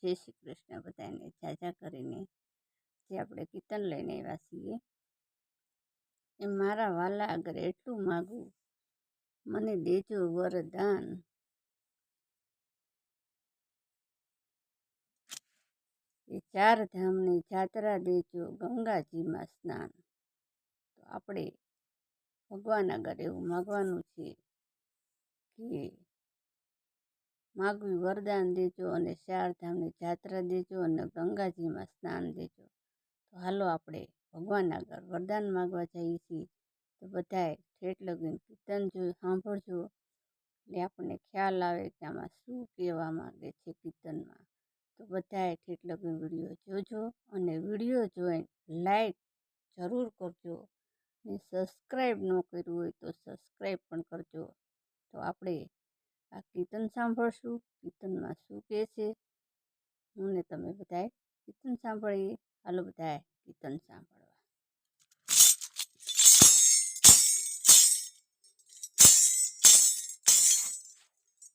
જય શ્રી કૃષ્ણ બધાને જાજા કરીને જે આપણે કીર્તન લઈને આવ્યા છીએ એ મારા વાલા આગળ એટલું માગું મને દેજો વરદાન। એ ચાર ધામની જાત્રા દેજો ગંગાજીમાં સ્નાન। તો આપણે ભગવાન આગળ એવું માગવાનું છે કે માગવી વરદાન દેજો અને ચાર ધામની જાત્રા દેજો અને ગંગાજીમાં સ્નાન દેજો। તો હાલો આપણે ભગવાન આગળ વરદાન માગવા જઈએ છીએ। તો બધાએ ઠેઠ લગીને કીર્તન સાંભળજો એટલે આપણને ખ્યાલ આવે કે આમાં શું કહેવા માંગે છે કીર્તનમાં। તો બધાએ ઠેઠ લગીને વિડીયો જોજો અને વિડીયો જોઈને લાઈક જરૂર કરજો અને સબસ્ક્રાઈબ ન કર્યું હોય તો સબસ્ક્રાઈબ પણ કરજો। તો આપણે આ કીર્તન સાંભળશું, કીર્તનમાં શું કહે છે અને તમે બધાએ કીર્તન સાંભળીએ। હાલો બધાએ કીર્તન સાંભળવા।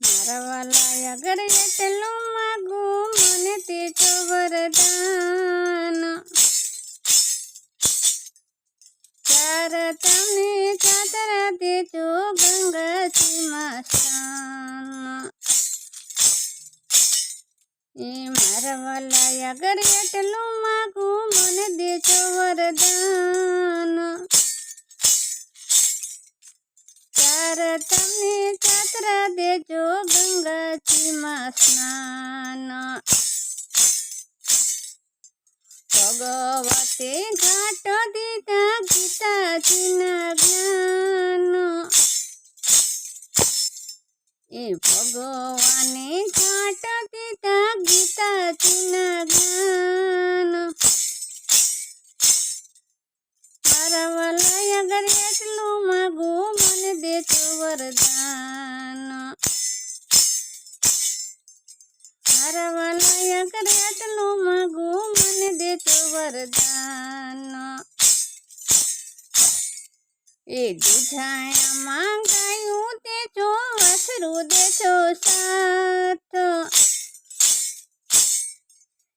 મારા વાલા આગળ એટલું માગું મને દેજો વરદાન। ચાર ધામની જાત્રા દેજો ગંગાજીમાં સ્નાન। એ મારા વાલા આગળ એટલું માગું મને દેજો વરદાન। ચાર ધામની જાત્રા દેજો ગંગાજીમાં સ્નાન। ભગવતે ઘાટ દીધા ગીતાજીના જ્ઞાન। એ ભગવાને ઘાટ દીધા ગીતાજીના જ્ઞાન। મારા વાલા આગળ એટલું માગું મને દેજો વરદાન। મારા વાલા આગળ એટલું માગું મને દેજો વરદાન। એ દુજાયામાં ગાયું દેજો વાછરું દેજો સાથ।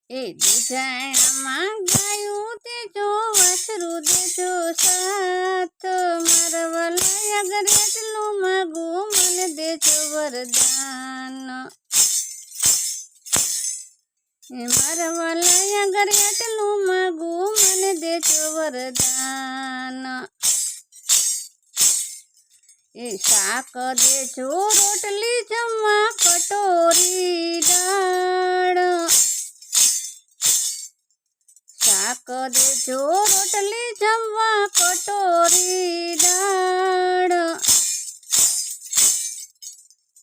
એ દુજાયામાં ગાયું દેજો વાછરું દેજો સાથ। મારા વાલા આગળ એટલું માગું મને દેજો વરદાન। મારા વાલા આગળ એટલું માગું મને દેજો વરદાન। એ શાક દેજો રોટલી જમવા કટોરી દાળ। શાક દેજો રોટલી જમવા કટોરી દાળ।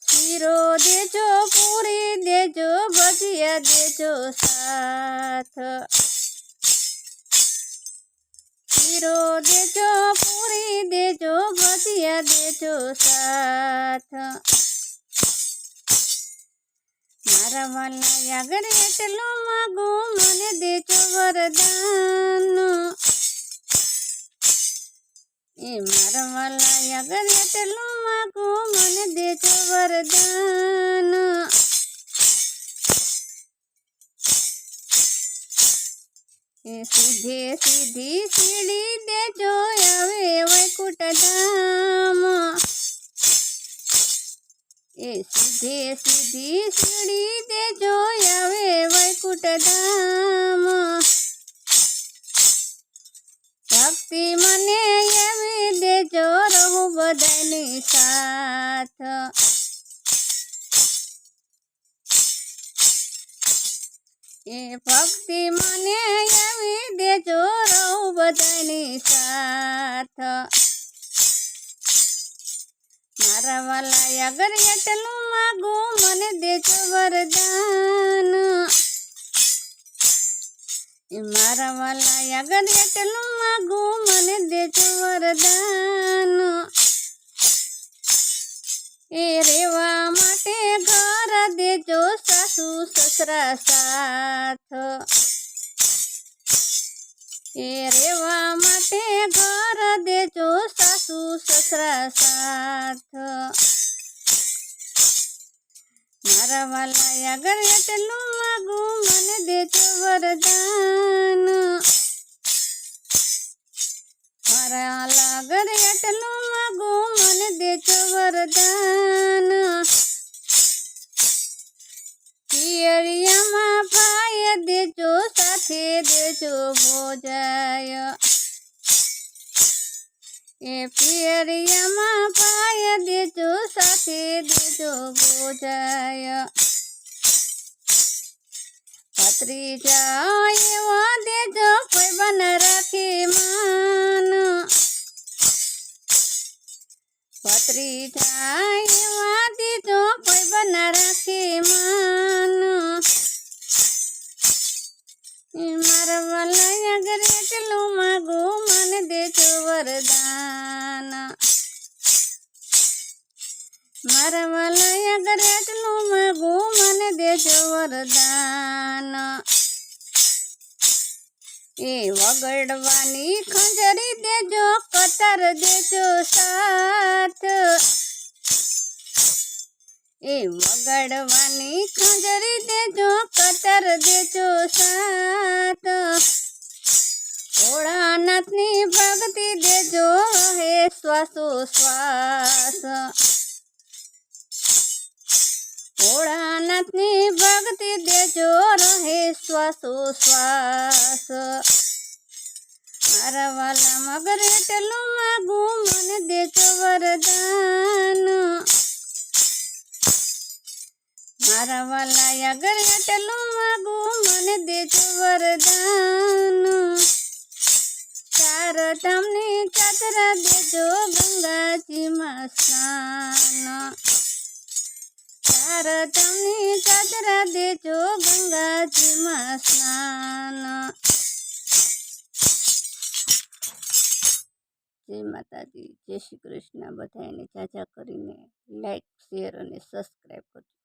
શીરો દેજો પૂરી દેજો ભજીયા દેજો સાથ। શીરો દેજો પૂરી દેજો ભજીયા દેજો સાથ। મારા વાલા આગળ એટલું માગું મને દેજો વરદાન। એ મારા વાલા આગળ એટલું માગું મને દેજો વરદાન। એ સીધે સીધી સીડી દેજો આવે વૈકુંઠ ધામ। એ સીધે સીધી સીડી દેજો આવે વૈકુંઠ ધામ। ભક્તિ મને એવી દેજો રહું બધાની સાથ। એ ભક્તિ મને એવી દેજો રહું બધાની સાથ। મારા વાલા આગળ એટલું માગું મને દેજો વરદાન। મારા વાલા આગળ એટલું માગું મને દેજો વરદાન। એ રેવા માટે ઘર દેજો સાસુ સસરા સાથ। એ રેવા માટે ઘર દેજો સાસુ સસરા સાથ। મારા વાલા આગળ એટલું માગું મને દેજો વરદાન, મારા વાલા આગળ એટલું માગું મને દેજો વરદાન, પિયરિયામાં ભાઈ દેજો સાથે દેજો ભોજાય, એ પિયરિયામાં ભાઈ દેજો સાથે દેજો ભોજાય, ભત્રીજા એવા દેજો કોઈ બન રાખી માન, ભત્રીજા એવા દેજો કોઈ બન રાખી માન, મારા વાલા આગળ એટલું માગું મને દેજો વરદાન, મારા વાલા આગળ એટલું માગું મને દેજો વરદાન, એ વગડવાની ખંજરી દેજો કતર દેજો સાથ, એ વગાડવાની ખંજરી દેજો કતર દેજો સાથ, ભોળાનાથની ભક્તિ દેજો હે શ્વાસો શ્વાસ, ભોળાનાથની ભક્તિ દેજો રહે શ્વાસો શ્વાસ, મારા વાલા મગર એટલું માગું મને દેજો વરદાન, મારા વાલા આગળ એટલું માગું મને દેજો વરદાન, ચાર ધામની ચાદરા દેજો ગંગાજીમાં સ્નાન, ચાર ધામની ચાદરા દેજો ગંગાજીમાં સ્નાન, જય માતાજી, જય શ્રી કૃષ્ણ. બધાને જાજા કરીને લાઈક, શેર અને સબસ્ક્રાઈબ કરજો.